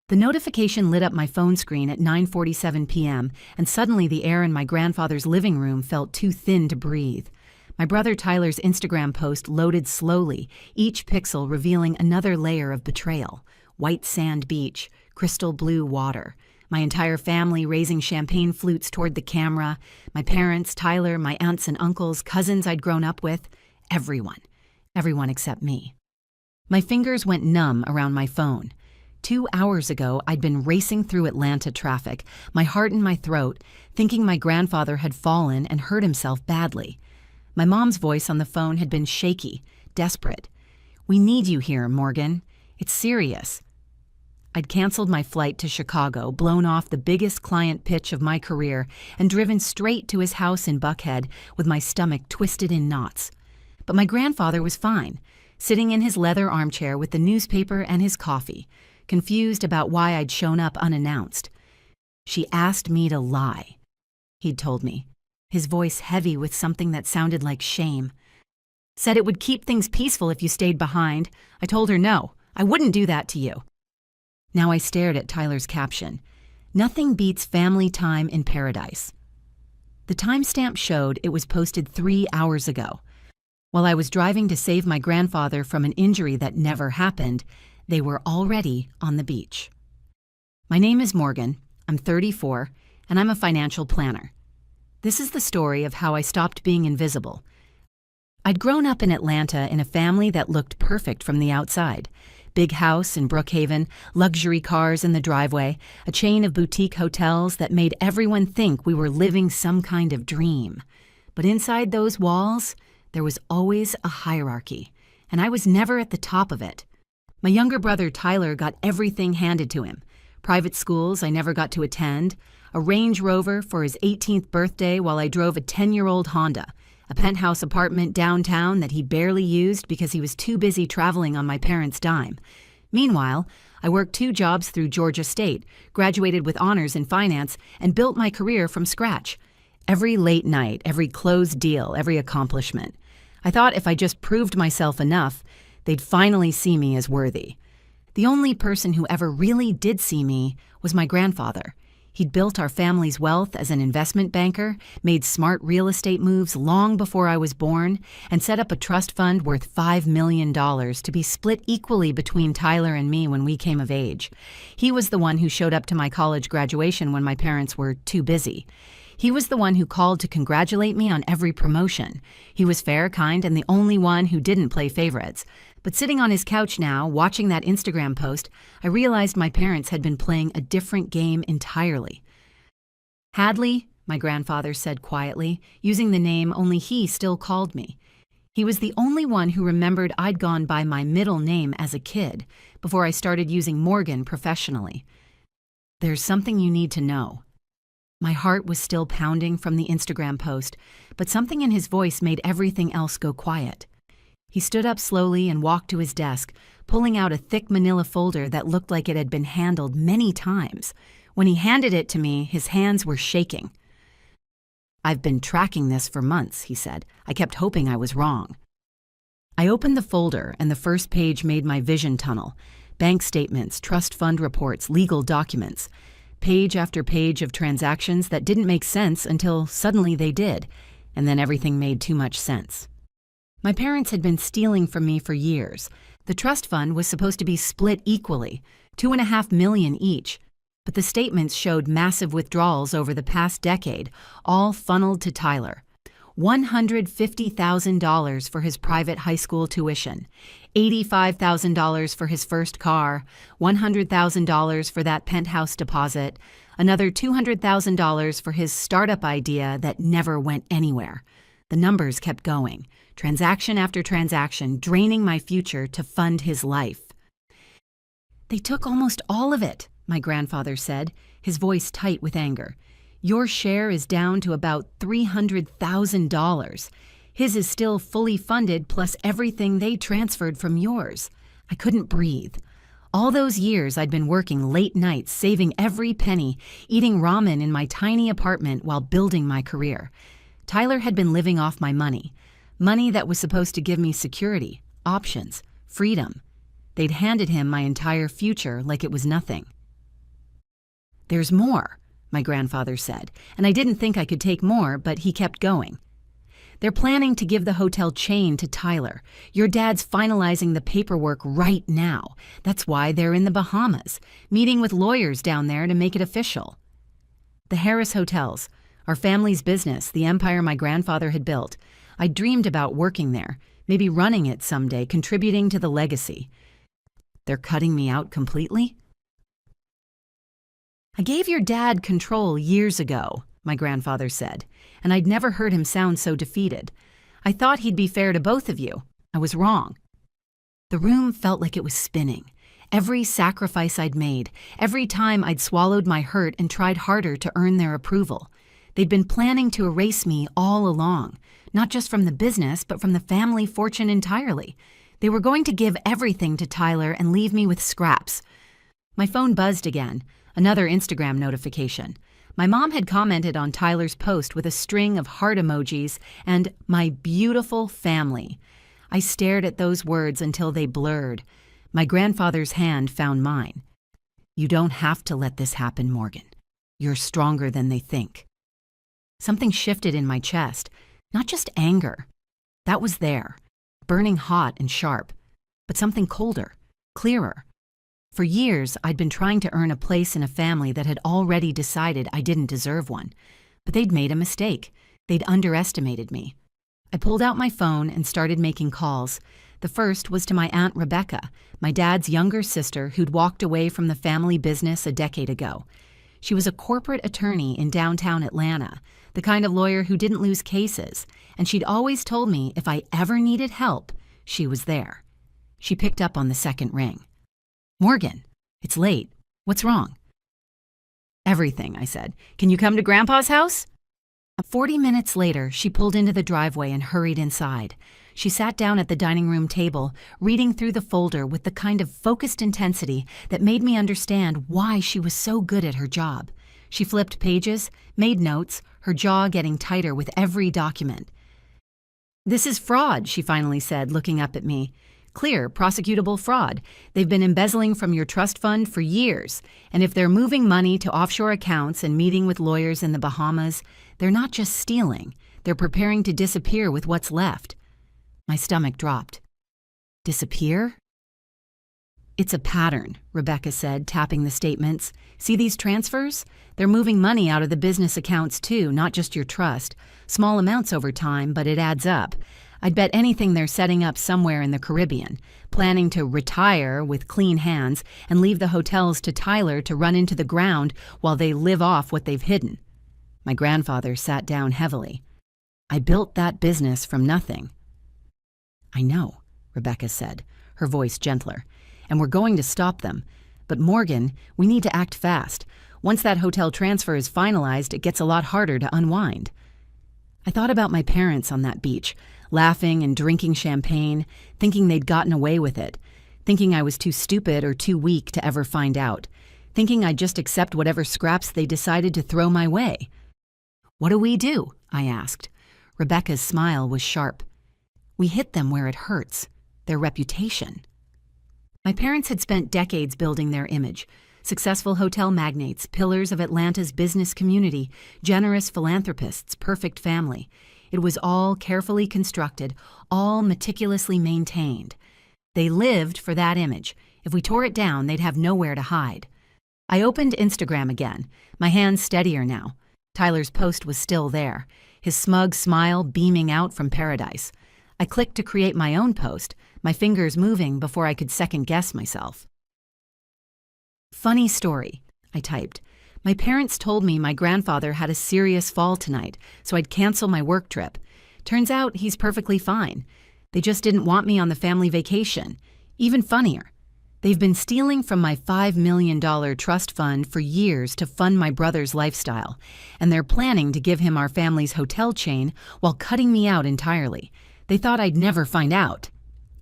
The notification lit up my phone screen at 9:47 p.m., and suddenly the air in my grandfather's living room felt too thin to breathe. My brother Tyler's Instagram post loaded slowly, each pixel revealing another layer of betrayal. White sand beach, crystal blue water. My entire family raising champagne flutes toward the camera. My parents, Tyler, my aunts and uncles, cousins I'd grown up with. Everyone. Everyone except me. My fingers went numb around my phone. 2 hours ago, I'd been racing through Atlanta traffic, my heart in my throat, thinking my grandfather had fallen and hurt himself badly. My mom's voice on the phone had been shaky, desperate. "We need you here, Morgan. It's serious." I'd canceled my flight to Chicago, blown off the biggest client pitch of my career, and driven straight to his house in Buckhead with my stomach twisted in knots. But my grandfather was fine, sitting in his leather armchair with the newspaper and his coffee, confused about why I'd shown up unannounced. "She asked me to lie," he'd told me, his voice heavy with something that sounded like shame. "Said it would keep things peaceful if you stayed behind. I told her no, I wouldn't do that to you." Now I stared at Tyler's caption. "Nothing beats family time in paradise." The timestamp showed it was posted 3 hours ago. While I was driving to save my grandfather from an injury that never happened, they were already on the beach. My name is Morgan, I'm 34, and I'm a financial planner. This is the story of how I stopped being invisible. I'd grown up in Atlanta in a family that looked perfect from the outside. Big house in Brookhaven, luxury cars in the driveway, a chain of boutique hotels that made everyone think we were living some kind of dream. But inside those walls, there was always a hierarchy, and I was never at the top of it. My younger brother Tyler got everything handed to him. Private schools I never got to attend, a Range Rover for his 18th birthday while I drove a 10-year-old Honda, a penthouse apartment downtown that he barely used because he was too busy traveling on my parents' dime. Meanwhile, I worked 2 jobs through Georgia State, graduated with honors in finance, and built my career from scratch. Every late night, every closed deal, every accomplishment. I thought if I just proved myself enough, they'd finally see me as worthy. The only person who ever really did see me was my grandfather. He'd built our family's wealth as an investment banker, made smart real estate moves long before I was born, and set up a trust fund worth $5 million to be split equally between Tyler and me when we came of age. He was the one who showed up to my college graduation when my parents were too busy. He was the one who called to congratulate me on every promotion. He was fair, kind, and the only one who didn't play favorites. But sitting on his couch now, watching that Instagram post, I realized my parents had been playing a different game entirely. "Hadley," my grandfather said quietly, using the name only he still called me. He was the only one who remembered I'd gone by my middle name as a kid, before I started using Morgan professionally. "There's something you need to know." My heart was still pounding from the Instagram post, but something in his voice made everything else go quiet. He stood up slowly and walked to his desk, pulling out a thick manila folder that looked like it had been handled many times. When he handed it to me, his hands were shaking. "I've been tracking this for months," he said. "I kept hoping I was wrong." I opened the folder, and the first page made my vision tunnel. Bank statements, trust fund reports, legal documents. Page after page of transactions that didn't make sense until suddenly they did, and then everything made too much sense. My parents had been stealing from me for years. The trust fund was supposed to be split equally, $2.5 million each, but the statements showed massive withdrawals over the past decade, all funneled to Tyler. $150,000 for his private high school tuition, $85,000 for his first car, $100,000 for that penthouse deposit, another $200,000 for his startup idea that never went anywhere. The numbers kept going, transaction after transaction, draining my future to fund his life. "They took almost all of it," my grandfather said, his voice tight with anger. "Your share is down to about $300,000. His is still fully funded plus everything they transferred from yours." I couldn't breathe. All those years I'd been working late nights, saving every penny, eating ramen in my tiny apartment while building my career. Tyler had been living off my money that was supposed to give me security, options, freedom. They'd handed him my entire future like it was nothing. "There's more," my grandfather said, and I didn't think I could take more, but he kept going. "They're planning to give the hotel chain to Tyler. Your dad's finalizing the paperwork right now. That's why they're in the Bahamas, meeting with lawyers down there to make it official." The Harris Hotels, our family's business, the empire my grandfather had built. I dreamed about working there, maybe running it someday, contributing to the legacy. They're cutting me out completely? "I gave your dad control years ago," my grandfather said, and I'd never heard him sound so defeated. "I thought he'd be fair to both of you. I was wrong." The room felt like it was spinning. Every sacrifice I'd made, every time I'd swallowed my hurt and tried harder to earn their approval. They'd been planning to erase me all along, not just from the business, but from the family fortune entirely. They were going to give everything to Tyler and leave me with scraps. My phone buzzed again, another Instagram notification. My mom had commented on Tyler's post with a string of heart emojis and "my beautiful family." I stared at those words until they blurred. My grandfather's hand found mine. "You don't have to let this happen, Morgan. You're stronger than they think." Something shifted in my chest, not just anger. That was there, burning hot and sharp, but something colder, clearer. For years, I'd been trying to earn a place in a family that had already decided I didn't deserve one. But they'd made a mistake. They'd underestimated me. I pulled out my phone and started making calls. The first was to my Aunt Rebecca, my dad's younger sister who'd walked away from the family business a decade ago. She was a corporate attorney in downtown Atlanta, the kind of lawyer who didn't lose cases, and she'd always told me if I ever needed help, she was there. She picked up on the second ring. "Morgan, it's late. What's wrong?" "Everything," I said. "Can you come to Grandpa's house?" 40 minutes later, she pulled into the driveway and hurried inside. She sat down at the dining room table, reading through the folder with the kind of focused intensity that made me understand why she was so good at her job. She flipped pages, made notes, her jaw getting tighter with every document. "This is fraud," she finally said, looking up at me. "Clear, prosecutable fraud. They've been embezzling from your trust fund for years, and if they're moving money to offshore accounts and meeting with lawyers in the Bahamas, they're not just stealing, they're preparing to disappear with what's left." My stomach dropped. "Disappear?" "It's a pattern," Rebecca said, tapping the statements. "See these transfers? They're moving money out of the business accounts too, not just your trust. Small amounts over time, but it adds up. I'd bet anything they're setting up somewhere in the Caribbean, planning to retire with clean hands and leave the hotels to Tyler to run into the ground while they live off what they've hidden." My grandfather sat down heavily. "I built that business from nothing." "I know," Rebecca said, her voice gentler, "and we're going to stop them. But Morgan, we need to act fast. Once that hotel transfer is finalized, it gets a lot harder to unwind." I thought about my parents on that beach, laughing and drinking champagne, thinking they'd gotten away with it, thinking I was too stupid or too weak to ever find out, thinking I'd just accept whatever scraps they decided to throw my way. "What do we do?" I asked. Rebecca's smile was sharp. "We hit them where it hurts, their reputation." My parents had spent decades building their image. Successful hotel magnates, pillars of Atlanta's business community, generous philanthropists, perfect family. It was all carefully constructed, all meticulously maintained. They lived for that image. If we tore it down, they'd have nowhere to hide. I opened Instagram again, my hands steadier now. Tyler's post was still there, his smug smile beaming out from paradise. I clicked to create my own post, my fingers moving before I could second-guess myself. "Funny story," I typed. "My parents told me my grandfather had a serious fall tonight, so I'd cancel my work trip. Turns out he's perfectly fine. They just didn't want me on the family vacation. Even funnier, they've been stealing from my $5 million trust fund for years to fund my brother's lifestyle, and they're planning to give him our family's hotel chain while cutting me out entirely. They thought I'd never find out."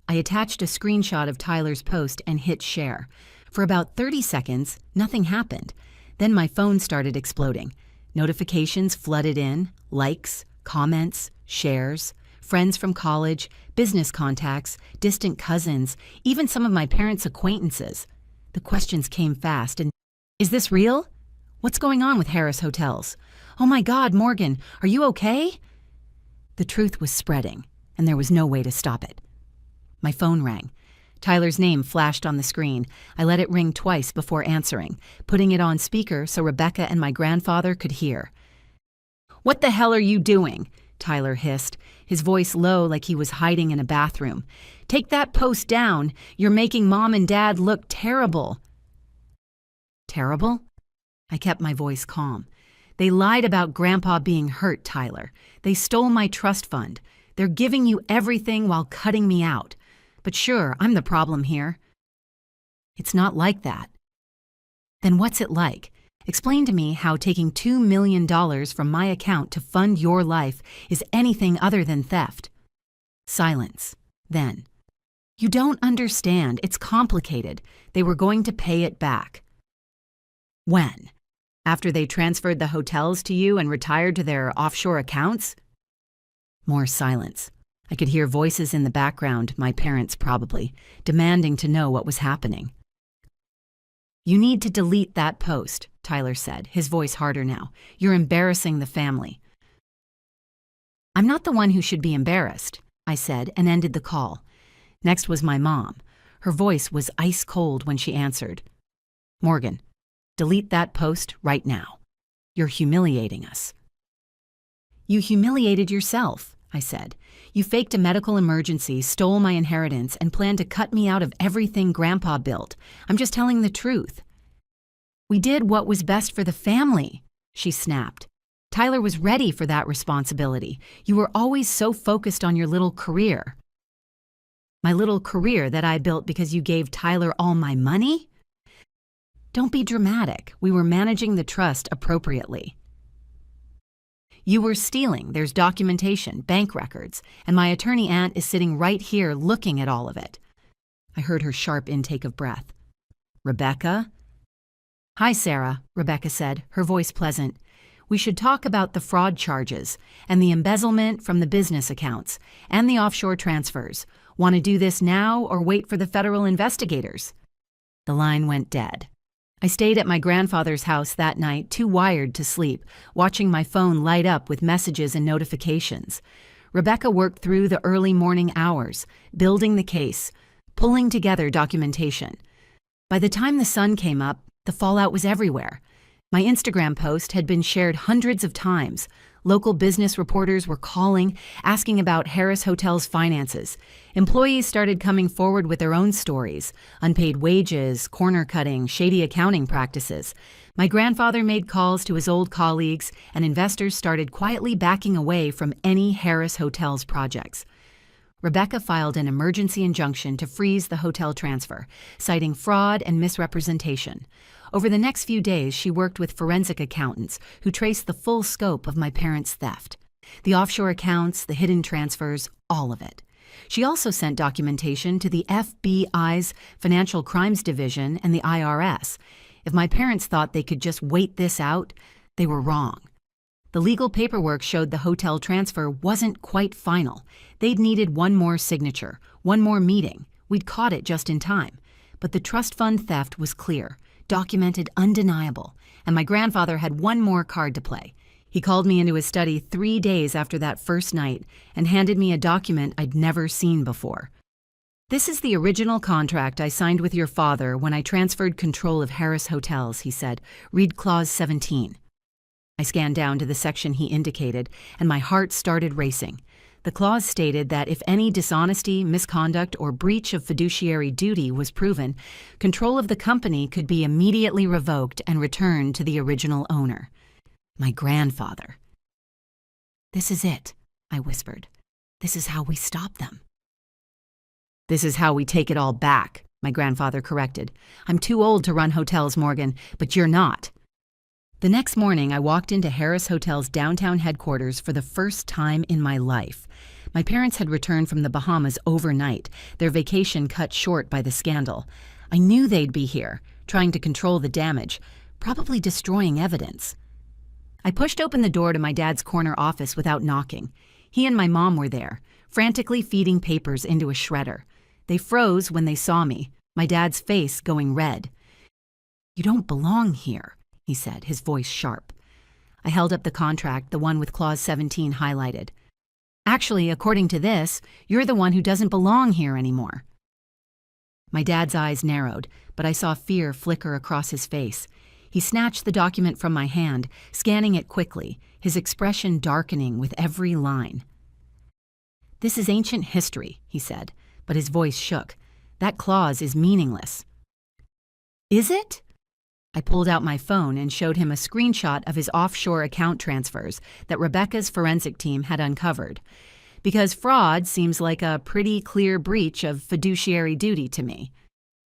I attached a screenshot of Tyler's post and hit share. For about 30 seconds, nothing happened. Then my phone started exploding. Notifications flooded in, likes, comments, shares, friends from college, business contacts, distant cousins, even some of my parents' acquaintances. The questions came fast, and "Is this real? What's going on with Harris Hotels? Oh my God, Morgan, are you okay? The truth was spreading, and there was no way to stop it. My phone rang. Tyler's name flashed on the screen. I let it ring twice before answering, putting it on speaker so Rebecca and my grandfather could hear. "What the hell are you doing?" Tyler hissed, his voice low like he was hiding in a bathroom. "Take that post down. You're making Mom and Dad look terrible." Terrible? I kept my voice calm. "They lied about Grandpa being hurt, Tyler. They stole my trust fund. They're giving you everything while cutting me out. But sure, I'm the problem here." "It's not like that." "Then what's it like? Explain to me how taking $2 million from my account to fund your life is anything other than theft." Silence. Then, "You don't understand. It's complicated. They were going to pay it back." "When? After they transferred the hotels to you and retired to their offshore accounts?" More silence. I could hear voices in the background, my parents probably, demanding to know what was happening. "You need to delete that post," Tyler said, his voice harder now. "You're embarrassing the family." "I'm not the one who should be embarrassed," I said, and ended the call. Next was my mom. Her voice was ice cold when she answered. "Morgan, delete that post right now. You're humiliating us." "You humiliated yourself," I said. "You faked a medical emergency, stole my inheritance, and planned to cut me out of everything Grandpa built. I'm just telling the truth." "We did what was best for the family," she snapped. "Tyler was ready for that responsibility. You were always so focused on your little career." "My little career that I built because you gave Tyler all my money?" "Don't be dramatic. We were managing the trust appropriately." "You were stealing. There's documentation, bank records, and my attorney aunt is sitting right here looking at all of it." I heard her sharp intake of breath. "Rebecca?" "Hi, Sarah," Rebecca said, her voice pleasant. "We should talk about the fraud charges and the embezzlement from the business accounts and the offshore transfers. Want to do this now or wait for the federal investigators?" The line went dead. I stayed at my grandfather's house that night, too wired to sleep, watching my phone light up with messages and notifications. Rebecca worked through the early morning hours, building the case, pulling together documentation. By the time the sun came up, the fallout was everywhere. My Instagram post had been shared hundreds of times. Local business reporters were calling, asking about Harris Hotels' finances. Employees started coming forward with their own stories: unpaid wages, corner cutting, shady accounting practices. My grandfather made calls to his old colleagues, and investors started quietly backing away from any Harris Hotels projects. Rebecca filed an emergency injunction to freeze the hotel transfer, citing fraud and misrepresentation. Over the next few days, she worked with forensic accountants who traced the full scope of my parents' theft. The offshore accounts, the hidden transfers, all of it. She also sent documentation to the FBI's Financial Crimes Division and the IRS. If my parents thought they could just wait this out, they were wrong. The legal paperwork showed the hotel transfer wasn't quite final. They'd needed one more signature, one more meeting. We'd caught it just in time. But the trust fund theft was clear, documented, undeniable, and my grandfather had one more card to play. He called me into his study 3 days after that first night and handed me a document I'd never seen before. "This is the original contract I signed with your father when I transferred control of Harris Hotels," he said. "Read Clause 17. I scanned down to the section he indicated, and my heart started racing. The clause stated that if any dishonesty, misconduct, or breach of fiduciary duty was proven, control of the company could be immediately revoked and returned to the original owner. My grandfather. "This is it," I whispered. "This is how we stop them." "This is how we take it all back," my grandfather corrected. "I'm too old to run hotels, Morgan, but you're not." The next morning, I walked into Harris Hotel's downtown headquarters for the first time in my life. My parents had returned from the Bahamas overnight, their vacation cut short by the scandal. I knew they'd be here, trying to control the damage, probably destroying evidence. I pushed open the door to my dad's corner office without knocking. He and my mom were there, frantically feeding papers into a shredder. They froze when they saw me, my dad's face going red. "You don't belong here," he said, his voice sharp. I held up the contract, the one with Clause 17 highlighted. Actually, according to this, you're the one who doesn't belong here anymore. My dad's eyes narrowed, but I saw fear flicker across his face. He snatched the document from my hand, scanning it quickly, his expression darkening with every line. This is ancient history, he said, but his voice shook. That clause is meaningless. Is it? I pulled out my phone and showed him a screenshot of his offshore account transfers that Rebecca's forensic team had uncovered. Because fraud seems like a pretty clear breach of fiduciary duty to me.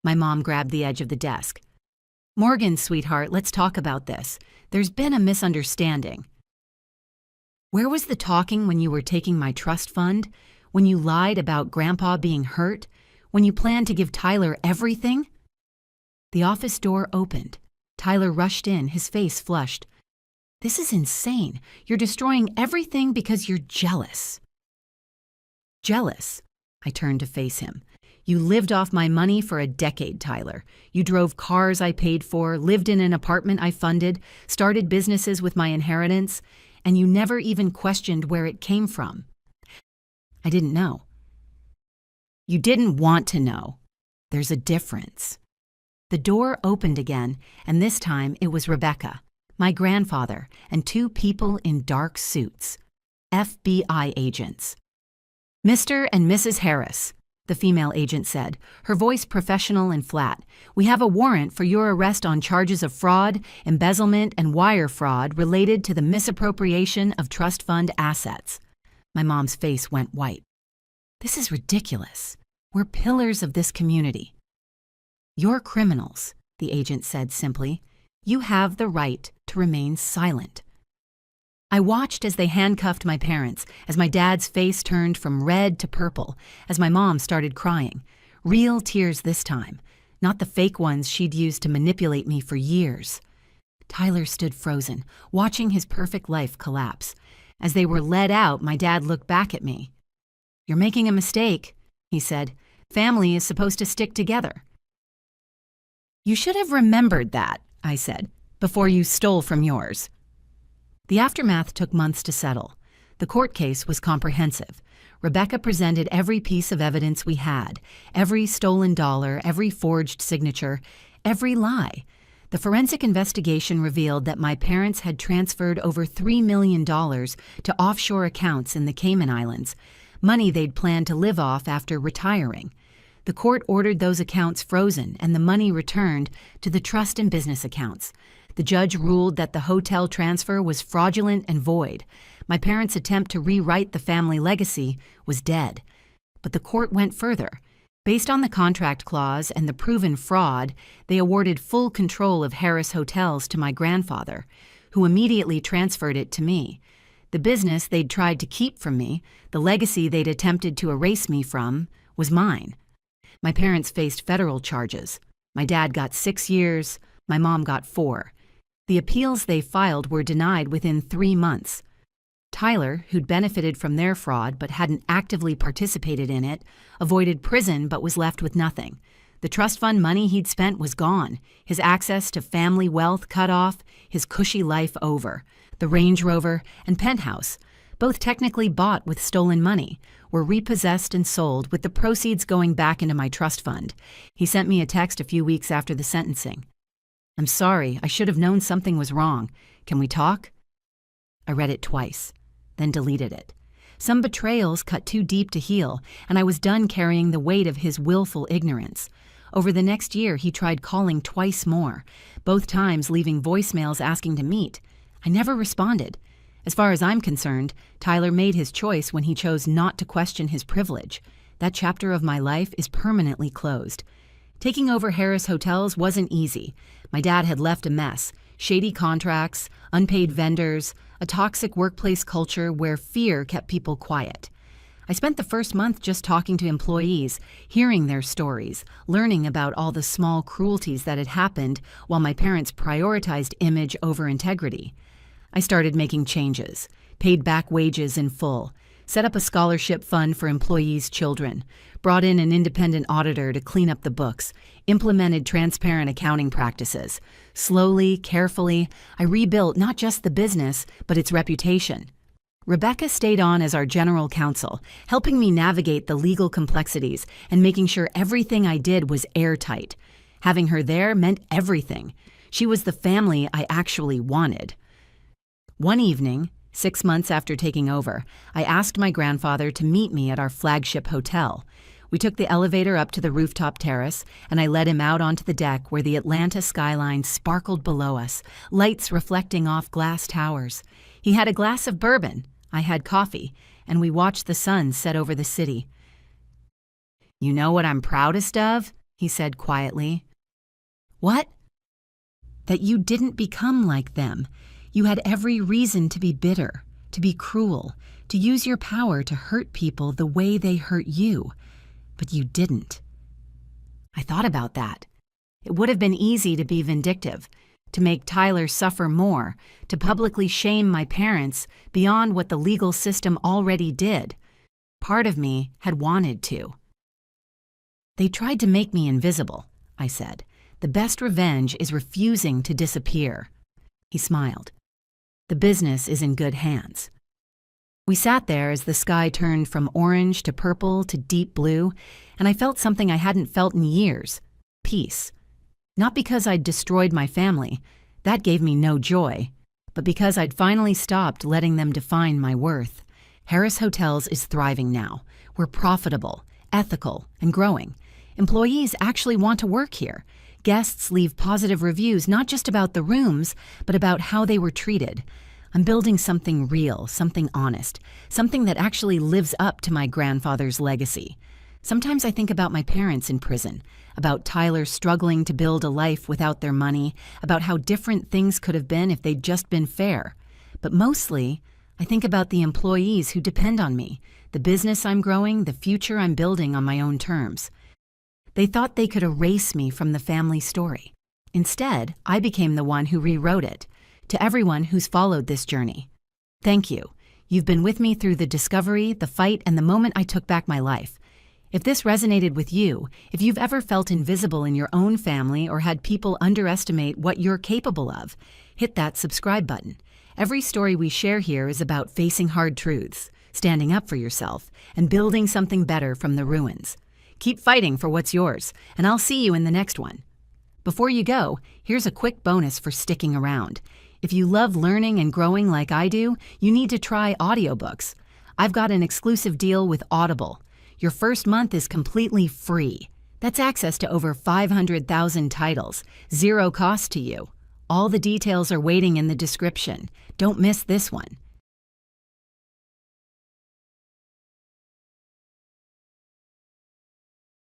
My mom grabbed the edge of the desk. Morgan, sweetheart, let's talk about this. There's been a misunderstanding. Where was the talking when you were taking my trust fund? When you lied about Grandpa being hurt? When you planned to give Tyler everything? The office door opened. Tyler rushed in, his face flushed. This is insane. You're destroying everything because you're jealous. Jealous? I turned to face him. You lived off my money for a decade, Tyler. You drove cars I paid for, lived in an apartment I funded, started businesses with my inheritance, and you never even questioned where it came from. I didn't know. You didn't want to know. There's a difference. The door opened again, and this time it was Rebecca, my grandfather, and two people in dark suits. FBI agents. Mr. and Mrs. Harris, the female agent said, her voice professional and flat. We have a warrant for your arrest on charges of fraud, embezzlement, and wire fraud related to the misappropriation of trust fund assets. My mom's face went white. This is ridiculous. We're pillars of this community. You're criminals, the agent said simply. You have the right to remain silent. I watched as they handcuffed my parents, as my dad's face turned from red to purple, as my mom started crying. Real tears this time, not the fake ones she'd used to manipulate me for years. Tyler stood frozen, watching his perfect life collapse. As they were led out, my dad looked back at me. You're making a mistake, he said. Family is supposed to stick together. You should have remembered that, I said, before you stole from yours. The aftermath took months to settle. The court case was comprehensive. Rebecca presented every piece of evidence we had, every stolen dollar, every forged signature, every lie. The forensic investigation revealed that my parents had transferred over $3 million to offshore accounts in the Cayman Islands, money they'd planned to live off after retiring. The court ordered those accounts frozen and the money returned to the trust and business accounts. The judge ruled that the hotel transfer was fraudulent and void. My parents' attempt to rewrite the family legacy was dead. But the court went further. Based on the contract clause and the proven fraud, they awarded full control of Harris Hotels to my grandfather, who immediately transferred it to me. The business they'd tried to keep from me, the legacy they'd attempted to erase me from, was mine. My parents faced federal charges. My dad got 6 years, my mom got 4. The appeals they filed were denied within 3 months. Tyler, who'd benefited from their fraud but hadn't actively participated in it, avoided prison but was left with nothing. The trust fund money he'd spent was gone, his access to family wealth cut off, his cushy life over. The Range Rover and penthouse, both technically bought with stolen money, were repossessed and sold with the proceeds going back into my trust fund. He sent me a text a few weeks after the sentencing. I'm sorry, I should have known something was wrong. Can we talk? I read it twice, then deleted it. Some betrayals cut too deep to heal, and I was done carrying the weight of his willful ignorance. Over the next year, he tried calling twice more, both times leaving voicemails asking to meet. I never responded. As far as I'm concerned, Tyler made his choice when he chose not to question his privilege. That chapter of my life is permanently closed. Taking over Harris Hotels wasn't easy. My dad had left a mess, shady contracts, unpaid vendors, a toxic workplace culture where fear kept people quiet. I spent the first month just talking to employees, hearing their stories, learning about all the small cruelties that had happened while my parents prioritized image over integrity. I started making changes, paid back wages in full, set up a scholarship fund for employees' children, brought in an independent auditor to clean up the books, implemented transparent accounting practices. Slowly, carefully, I rebuilt not just the business, but its reputation. Rebecca stayed on as our general counsel, helping me navigate the legal complexities and making sure everything I did was airtight. Having her there meant everything. She was the family I actually wanted. One evening, 6 months after taking over, I asked my grandfather to meet me at our flagship hotel. We took the elevator up to the rooftop terrace, and I led him out onto the deck where the Atlanta skyline sparkled below us, lights reflecting off glass towers. He had a glass of bourbon, I had coffee, and we watched the sun set over the city. "You know what I'm proudest of?" he said quietly. "What?" "That you didn't become like them. You had every reason to be bitter, to be cruel, to use your power to hurt people the way they hurt you. But you didn't." I thought about that. It would have been easy to be vindictive, to make Tyler suffer more, to publicly shame my parents beyond what the legal system already did. Part of me had wanted to. "They tried to make me invisible," I said. "The best revenge is refusing to disappear." He smiled. "The business is in good hands." We sat there as the sky turned from orange to purple to deep blue, and I felt something I hadn't felt in years: peace. Not because I'd destroyed my family, that gave me no joy, but because I'd finally stopped letting them define my worth. Harris Hotels is thriving now. We're profitable, ethical, and growing. Employees actually want to work here. Guests leave positive reviews not just about the rooms, but about how they were treated. I'm building something real, something honest, something that actually lives up to my grandfather's legacy. Sometimes I think about my parents in prison, about Tyler struggling to build a life without their money, about how different things could have been if they'd just been fair. But mostly, I think about the employees who depend on me, the business I'm growing, the future I'm building on my own terms. They thought they could erase me from the family story. Instead, I became the one who rewrote it. To everyone who's followed this journey, thank you. You've been with me through the discovery, the fight, and the moment I took back my life. If this resonated with you, if you've ever felt invisible in your own family or had people underestimate what you're capable of, hit that subscribe button. Every story we share here is about facing hard truths, standing up for yourself, and building something better from the ruins. Keep fighting for what's yours, and I'll see you in the next one. Before you go, here's a quick bonus for sticking around. If you love learning and growing like I do, you need to try audiobooks. I've got an exclusive deal with Audible. Your first month is completely free. That's access to over 500,000 titles, zero cost to you. All the details are waiting in the description. Don't miss this one.